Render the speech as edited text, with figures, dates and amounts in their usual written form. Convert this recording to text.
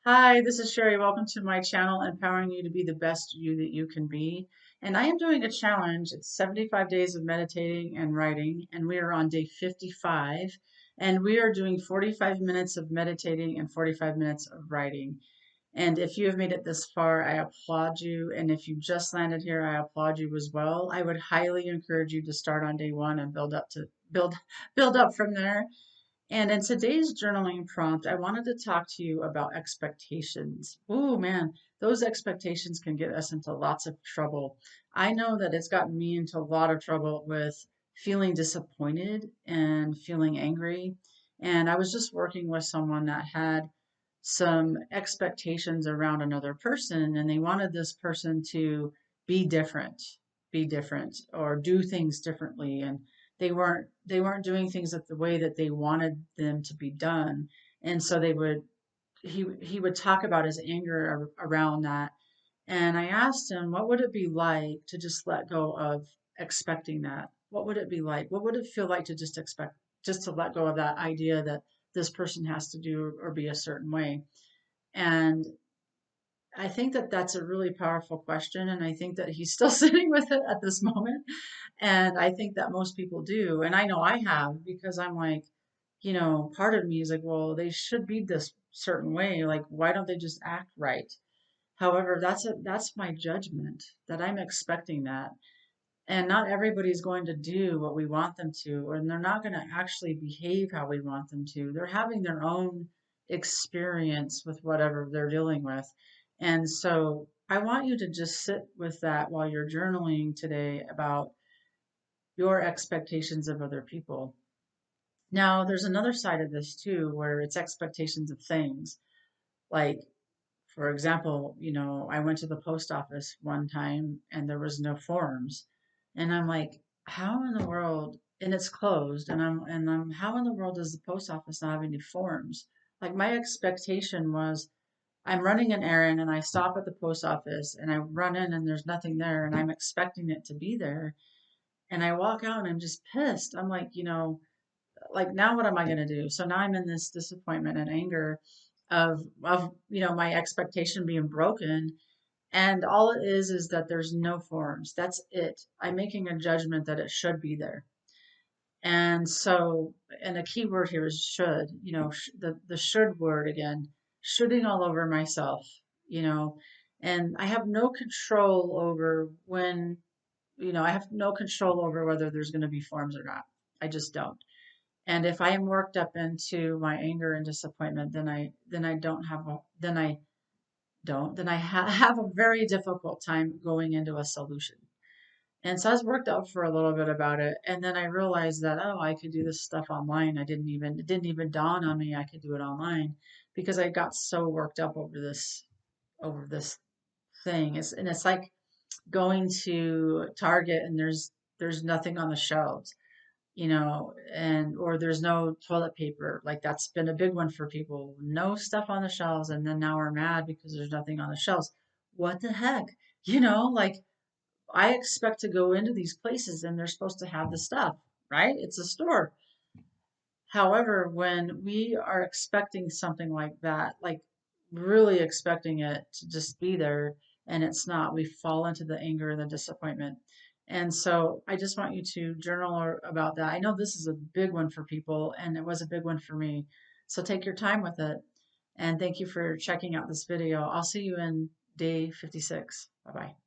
Hi, this is Sherri. Welcome to my channel, empowering you to be the best you that you can be. And I am doing a challenge. It's 75 days of meditating and writing, and we are on day 55. And we are doing 45 minutes of meditating and 45 minutes of writing. And if you have made it this far, I applaud you. And if you just landed here, I applaud you as well. I would highly encourage you to start on day one and build up from there. And in today's journaling prompt, I wanted to talk to you about expectations. Oh man, those expectations can get us into lots of trouble. I know that it's gotten me into a lot of trouble with feeling disappointed and feeling angry. And I was just working with someone that had some expectations around another person, and they wanted this person to be different, be different, or do things differently. And they weren't doing things the way that they wanted them to be done. And so he would talk about his anger around that. And I asked him, what would it be like to just let go of expecting that? What would it be like? What would it feel like to just to let go of that idea that this person has to do or be a certain way? And I think that that's a really powerful question. And I think that he's still sitting with it at this moment. And I think that most people do. And I know I have, because I'm like, part of me is like, well, they should be this certain way. Like, why don't they just act right? However, that's my judgment that I'm expecting that. And not everybody's going to do what we want them to, and they're not going to actually behave how we want them to. They're having their own experience with whatever they're dealing with. And so I want you to just sit with that while you're journaling today about your expectations of other people. Now, there's another side of this too, where it's expectations of things. Like, for example, I went to the post office one time and there was no forms. And I'm like, how in the world, and it's closed, and I'm how in the world does the post office not have any forms? Like my expectation was I'm running an errand and I stop at the post office and I run in and there's nothing there and I'm expecting it to be there. And I walk out and I'm just pissed. I'm like, like now what am I going to do? So now I'm in this disappointment and anger of my expectation being broken, and all it is that there's no forms. That's it. I'm making a judgment that it should be there. And so, and a key word here is should, the should word again, shoulding all over myself, you know, and I have no control over I have no control over whether there's going to be forms or not. I just don't. And if I am worked up into my anger and disappointment, then I don't have a then I don't then I have a very difficult time going into a solution. And so I was worked up for a little bit about it, and then I realized that I could do this stuff online. It didn't even dawn on me I could do it online because I got so worked up over this thing. It's like going to Target and there's nothing on the shelves, and or there's no toilet paper. Like that's been a big one for people. No stuff on the shelves, and then now we're mad because there's nothing on the shelves. What the heck? Like I expect to go into these places and they're supposed to have the stuff, right? It's a store. However, when we are expecting something like that, like really expecting it to just be there and it's not, we fall into the anger and the disappointment. And so I just want you to journal about that. I know this is a big one for people and it was a big one for me. So take your time with it. And thank you for checking out this video. I'll see you in day 56. Bye bye.